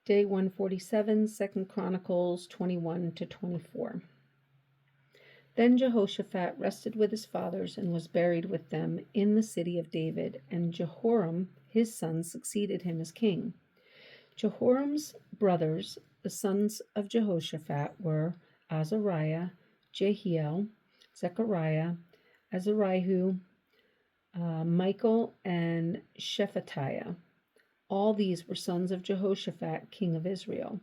Day 147, 2 Chronicles 21 to 24. Then Jehoshaphat rested with his fathers and was buried with them in the city of David, and Jehoram his son succeeded him as king. Jehoram's brothers, the sons of Jehoshaphat, were Azariah, Jehiel, Zechariah, Azariah, Michael, and Shephatiah. All these were sons of Jehoshaphat, king of Israel.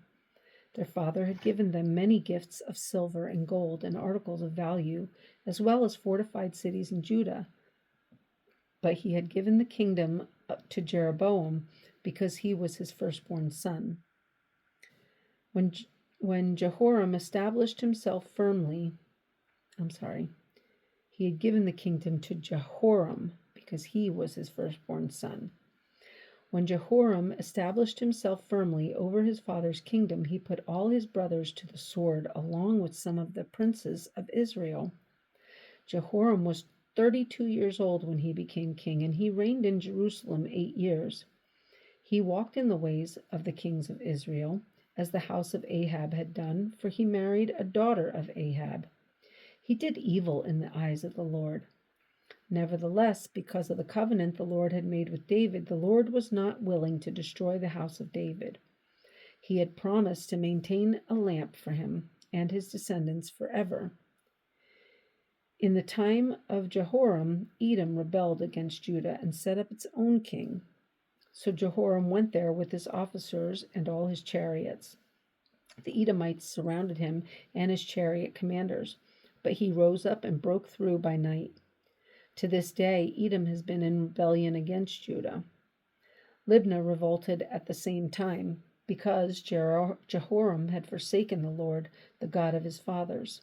Their father had given them many gifts of silver and gold and articles of value, as well as fortified cities in Judah. But he had given the kingdom to Jeroboam because he was his firstborn son. When Jehoram established himself firmly, he had given the kingdom to Jehoram because he was his firstborn son. When Jehoram established himself firmly over his father's kingdom, he put all his brothers to the sword, along with some of the princes of Israel. Jehoram was 32 years old when he became king, and he reigned in Jerusalem 8 years. He walked in the ways of the kings of Israel, as the house of Ahab had done, for he married a daughter of Ahab. He did evil in the eyes of the Lord. Nevertheless, because of the covenant the Lord had made with David, the Lord was not willing to destroy the house of David. He had promised to maintain a lamp for him and his descendants forever. In the time of Jehoram, Edom rebelled against Judah and set up its own king. So Jehoram went there with his officers and all his chariots. The Edomites surrounded him and his chariot commanders, but he rose up and broke through by night. To this day, Edom has been in rebellion against Judah. Libnah revolted at the same time, because Jehoram had forsaken the Lord, the God of his fathers.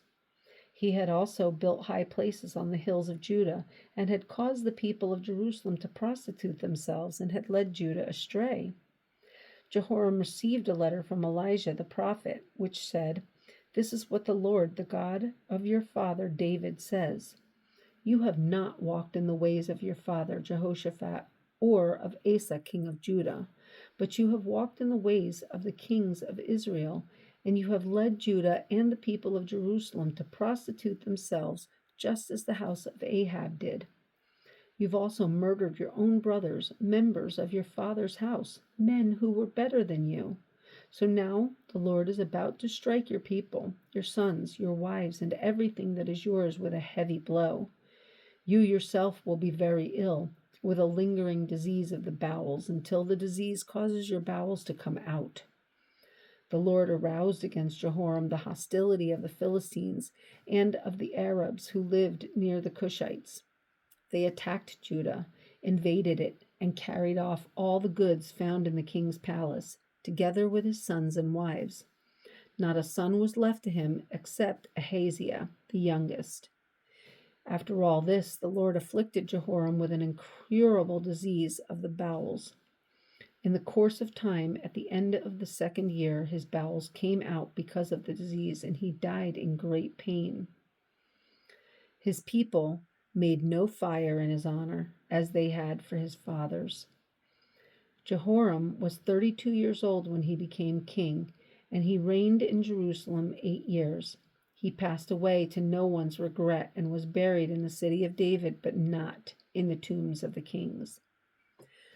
He had also built high places on the hills of Judah, and had caused the people of Jerusalem to prostitute themselves, and had led Judah astray. Jehoram received a letter from Elijah the prophet, which said, "This is what the Lord, the God of your father David, says. You have not walked in the ways of your father Jehoshaphat or of Asa king of Judah, but you have walked in the ways of the kings of Israel, and you have led Judah and the people of Jerusalem to prostitute themselves, just as the house of Ahab did. You've also murdered your own brothers, members of your father's house, men who were better than you. So now the Lord is about to strike your people, your sons, your wives, and everything that is yours with a heavy blow. You yourself will be very ill, with a lingering disease of the bowels, until the disease causes your bowels to come out." The Lord aroused against Jehoram the hostility of the Philistines and of the Arabs who lived near the Cushites. They attacked Judah, invaded it, and carried off all the goods found in the king's palace, together with his sons and wives. Not a son was left to him except Ahaziah, the youngest. After all this, the Lord afflicted Jehoram with an incurable disease of the bowels. In the course of time, at the end of the 2nd year, his bowels came out because of the disease, and he died in great pain. His people made no fire in his honor, as they had for his fathers. Jehoram was 32 years old when he became king, and he reigned in Jerusalem 8 years. He passed away to no one's regret and was buried in the city of David, but not in the tombs of the kings.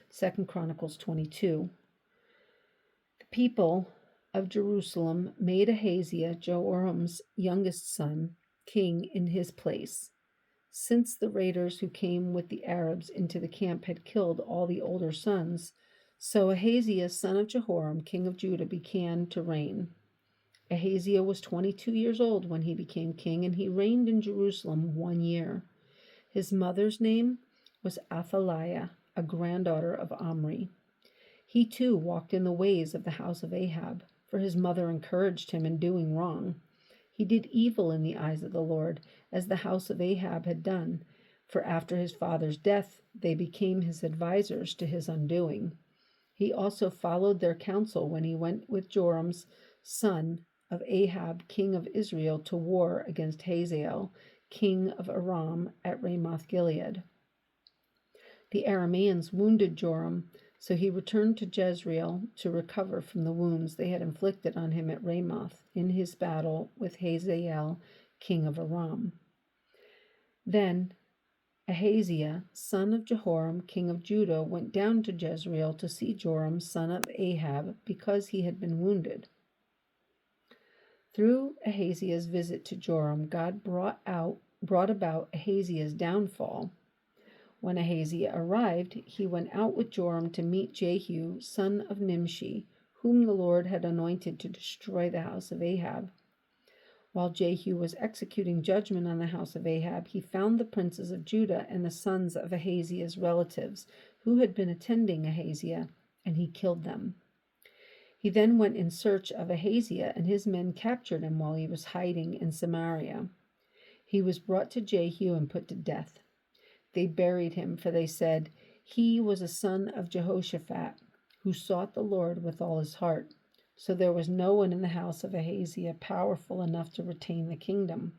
2 Chronicles 22. The people of Jerusalem made Ahaziah, Jehoram's youngest son, king in his place. Since the raiders who came with the Arabs into the camp had killed all the older sons, so Ahaziah, son of Jehoram, king of Judah, began to reign. Ahaziah was 22 years old when he became king, and he reigned in Jerusalem 1 year. His mother's name was Athaliah, a granddaughter of Omri. He too walked in the ways of the house of Ahab, for his mother encouraged him in doing wrong. He did evil in the eyes of the Lord, as the house of Ahab had done, for after his father's death they became his advisers to his undoing. He also followed their counsel when he went with Joram's son of Ahab, king of Israel, to war against Hazael, king of Aram, at Ramoth Gilead. The Arameans wounded Joram So he returned to Jezreel to recover from the wounds they had inflicted on him at Ramoth in his battle with Hazael, king of Aram. Then Ahaziah, son of Jehoram, king of Judah, went down to Jezreel to see Joram, son of Ahab, because he had been wounded. Through Ahaziah's visit to Joram, God brought about Ahaziah's downfall. When Ahaziah arrived, he went out with Joram to meet Jehu, son of Nimshi, whom the Lord had anointed to destroy the house of Ahab. While Jehu was executing judgment on the house of Ahab, he found the princes of Judah and the sons of Ahaziah's relatives, who had been attending Ahaziah, and he killed them. He then went in search of Ahaziah, and his men captured him while he was hiding in Samaria. He was brought to Jehu and put to death. They buried him, for they said, "He was a son of Jehoshaphat, who sought the Lord with all his heart." So there was no one in the house of Ahaziah powerful enough to retain the kingdom.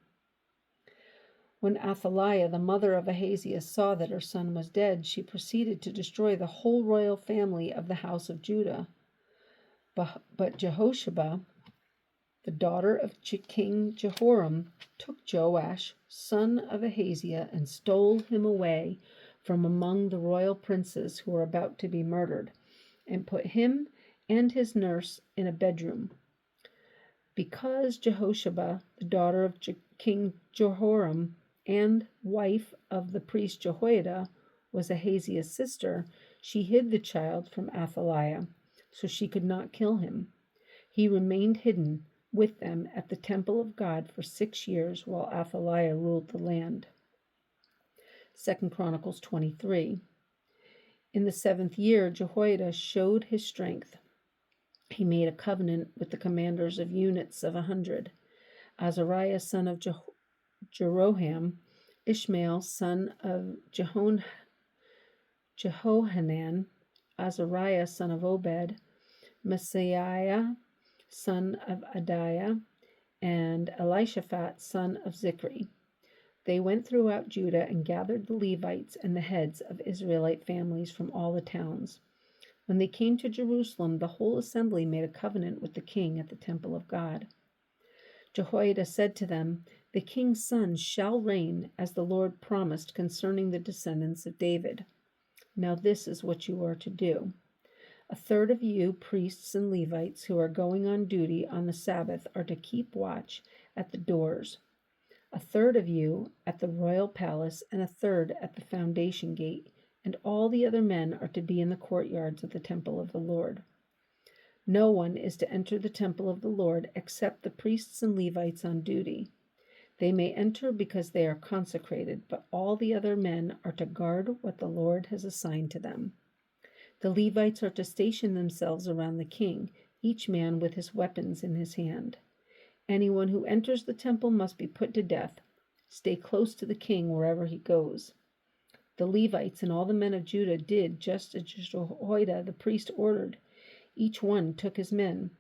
When Athaliah, the mother of Ahaziah, saw that her son was dead, she proceeded to destroy the whole royal family of the house of Judah. But Jehoshaphat, the daughter of King Jehoram, took Joash, son of Ahaziah, and stole him away from among the royal princes who were about to be murdered, and put him and his nurse in a bedroom. Because Jehoshaphat, the daughter of King Jehoram and wife of the priest Jehoiada, was Ahaziah's sister, she hid the child from Athaliah, so she could not kill him. He remained hidden with them at the temple of God for 6 years while Athaliah ruled the land. 2 Chronicles 23. In the 7th year, Jehoiada showed his strength. He made a covenant with the commanders of units of 100, Azariah son of Jeroham, Ishmael son of Jehohanan, Azariah son of Obed, Messiah son of Adiah, and Elishaphat son of Zikri. They went throughout Judah and gathered the Levites and the heads of Israelite families from all the towns. When they came to Jerusalem, the whole assembly made a covenant with the king at the temple of God. Jehoiada said to them, "The king's son shall reign, as the Lord promised concerning the descendants of David. Now this is what you are to do. A third of you, priests and Levites, who are going on duty on the Sabbath, are to keep watch at the doors. A third of you at the royal palace, and a third at the foundation gate, and all the other men are to be in the courtyards of the temple of the Lord. No one is to enter the temple of the Lord except the priests and Levites on duty. They may enter because they are consecrated, but all the other men are to guard what the Lord has assigned to them. The Levites are to station themselves around the king, each man with his weapons in his hand. Anyone who enters the temple must be put to death. Stay close to the king wherever he goes." The Levites and all the men of Judah did just as Jehoiada the priest ordered. Each one took his men,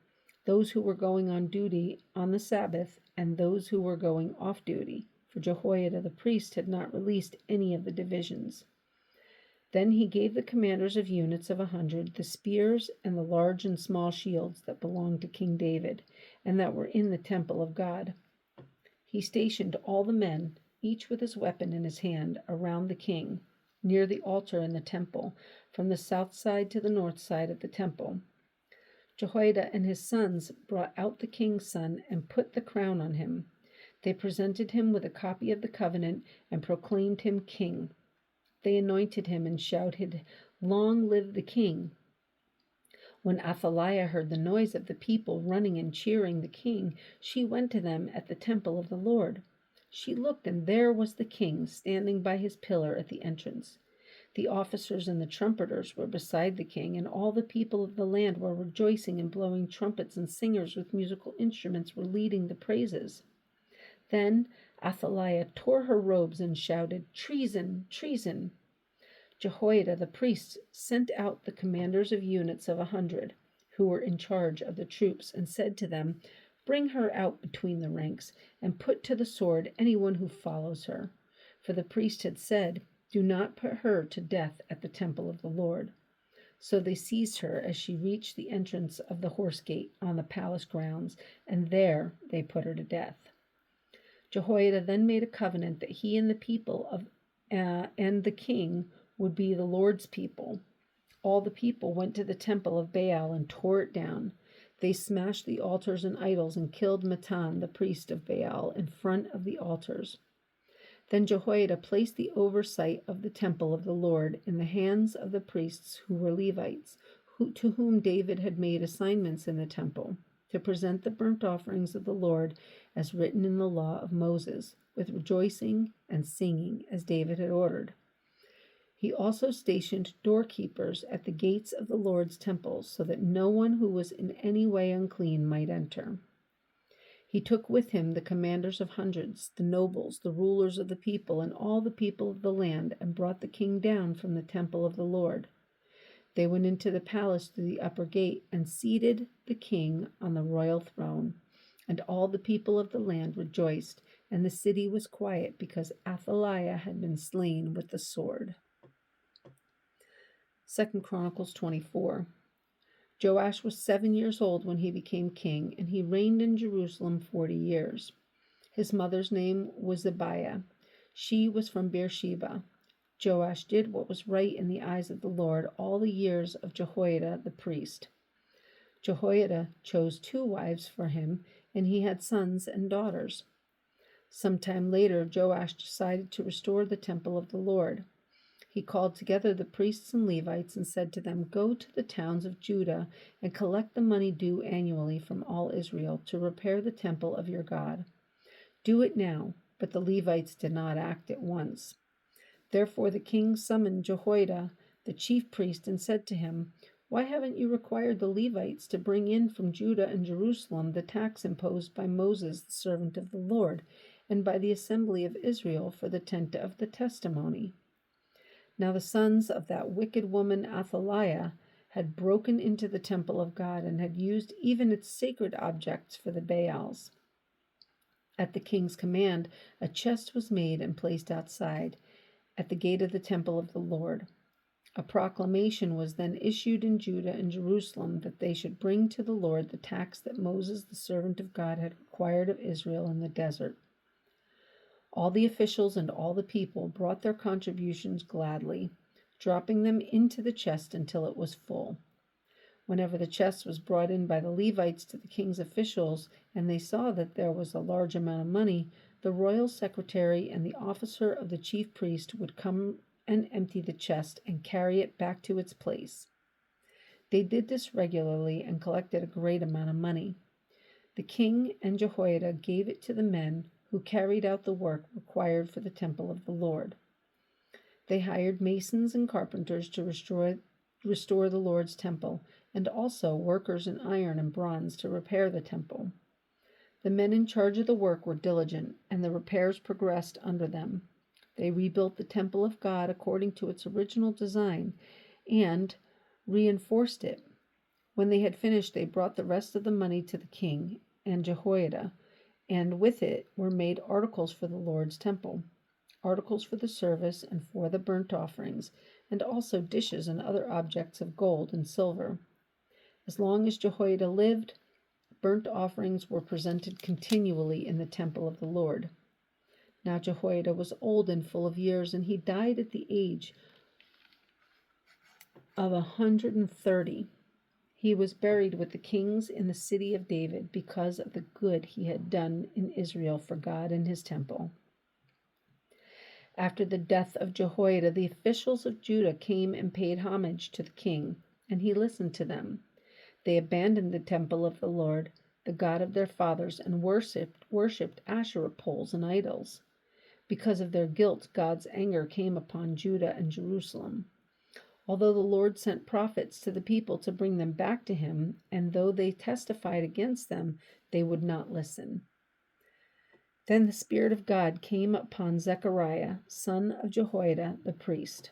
those who were going on duty on the Sabbath and those who were going off duty, for Jehoiada the priest had not released any of the divisions. Then he gave the commanders of units of 100 the spears and the large and small shields that belonged to King David and that were in the temple of God. He stationed all the men, each with his weapon in his hand, around the king, near the altar in the temple, from the south side to the north side of the temple. Jehoiada and his sons brought out the king's son and put the crown on him. They presented him with a copy of the covenant and proclaimed him king. They anointed him and shouted, "Long live the king!" When Athaliah heard the noise of the people running and cheering the king, she went to them at the temple of the Lord. She looked, and there was the king standing by his pillar at the entrance. The officers and the trumpeters were beside the king, and all the people of the land were rejoicing and blowing trumpets, and singers with musical instruments were leading the praises. Then Athaliah tore her robes and shouted, "Treason! Treason!" Jehoiada the priest sent out the commanders of units of 100, who were in charge of the troops, and said to them, "Bring her out between the ranks, and put to the sword anyone who follows her." For the priest had said, "Do not put her to death at the temple of the Lord." So they seized her as she reached the entrance of the horse gate on the palace grounds, and there they put her to death. Jehoiada then made a covenant that he and the people of and the king would be the Lord's people. All the people went to the temple of Baal and tore it down. They smashed the altars and idols and killed Matan, the priest of Baal, in front of the altars. Then Jehoiada placed the oversight of the temple of the Lord in the hands of the priests who were Levites, to whom David had made assignments in the temple, to present the burnt offerings of the Lord as written in the law of Moses, with rejoicing and singing as David had ordered. He also stationed doorkeepers at the gates of the Lord's temple, so that no one who was in any way unclean might enter. He took with him the commanders of hundreds, the nobles, the rulers of the people, and all the people of the land, and brought the king down from the temple of the Lord. They went into the palace through the upper gate and seated the king on the royal throne. And all the people of the land rejoiced, and the city was quiet because Athaliah had been slain with the sword. 2 Chronicles 24. Joash was 7 years old when he became king, and he reigned in Jerusalem 40 years. His mother's name was Zebiah. She was from Beersheba. Joash did what was right in the eyes of the Lord all the years of Jehoiada the priest. Jehoiada chose 2 wives for him, and he had sons and daughters. Sometime later, Joash decided to restore the temple of the Lord. He called together the priests and Levites and said to them, "Go to the towns of Judah and collect the money due annually from all Israel to repair the temple of your God. Do it now." But the Levites did not act at once. Therefore the king summoned Jehoiada, the chief priest, and said to him, "Why haven't you required the Levites to bring in from Judah and Jerusalem the tax imposed by Moses, the servant of the Lord, and by the assembly of Israel for the tent of the testimony?" Now the sons of that wicked woman Athaliah had broken into the temple of God and had used even its sacred objects for the Baals. At the king's command, a chest was made and placed outside, at the gate of the temple of the Lord. A proclamation was then issued in Judah and Jerusalem that they should bring to the Lord the tax that Moses, the servant of God, had required of Israel in the desert. All the officials and all the people brought their contributions gladly, dropping them into the chest until it was full. Whenever the chest was brought in by the Levites to the king's officials, and they saw that there was a large amount of money, the royal secretary and the officer of the chief priest would come and empty the chest and carry it back to its place. They did this regularly and collected a great amount of money. The king and Jehoiada gave it to the men who carried out the work required for the temple of the Lord. They hired masons and carpenters to restore the Lord's temple, and also workers in iron and bronze to repair the temple. The men in charge of the work were diligent, and the repairs progressed under them. They rebuilt the temple of God according to its original design and reinforced it. When they had finished, they brought the rest of the money to the king and Jehoiada, and with it were made articles for the Lord's temple, articles for the service and for the burnt offerings, and also dishes and other objects of gold and silver. As long as Jehoiada lived, burnt offerings were presented continually in the temple of the Lord. Now Jehoiada was old and full of years, and he died at the age of 130. He was buried with the kings in the city of David because of the good he had done in Israel for God and his temple. After the death of Jehoiada, the officials of Judah came and paid homage to the king, and he listened to them. They abandoned the temple of the Lord, the God of their fathers, and worshipped Asherah poles and idols. Because of their guilt, God's anger came upon Judah and Jerusalem. Although the Lord sent prophets to the people to bring them back to him, and though they testified against them, they would not listen. Then the Spirit of God came upon Zechariah, son of Jehoiada, the priest.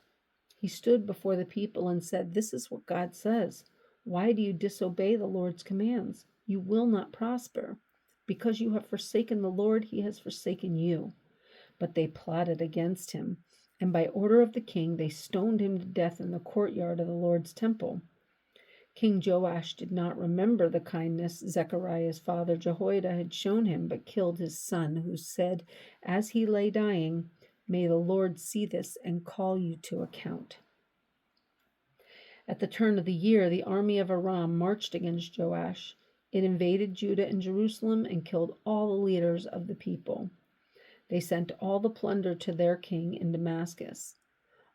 He stood before the people and said, "This is what God says. Why do you disobey the Lord's commands? You will not prosper. Because you have forsaken the Lord, he has forsaken you." But they plotted against him and by order of the king they stoned him to death in the courtyard of the Lord's temple. King Joash did not remember the kindness Zechariah's father Jehoiada had shown him, but killed his son, who said, as he lay dying, "May the Lord see this and call you to account." At the turn of the year, the army of Aram marched against Joash. It invaded Judah and Jerusalem and killed all the leaders of the people. They sent all the plunder to their king in Damascus.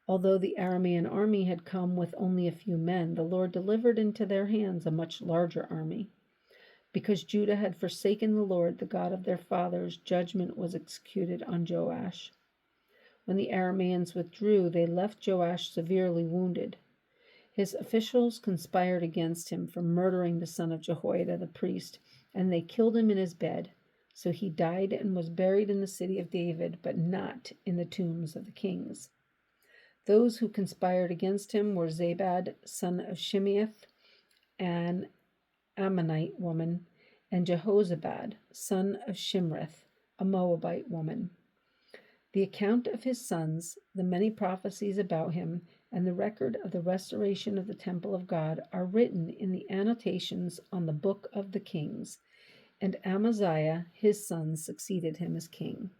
Although the Aramean army had come with only a few men, the Lord delivered into their hands a much larger army. Because Judah had forsaken the Lord, the God of their fathers, judgment was executed on Joash. When the Arameans withdrew, they left Joash severely wounded. His officials conspired against him for murdering the son of Jehoiada the priest, and they killed him in his bed. So he died and was buried in the city of David, but not in the tombs of the kings. Those who conspired against him were Zabad, son of Shimeath, an Ammonite woman, and Jehozabad, son of Shimrith, a Moabite woman. The account of his sons, the many prophecies about him, and the record of the restoration of the temple of God are written in the annotations on the book of the kings, and Amaziah, his son, succeeded him as king.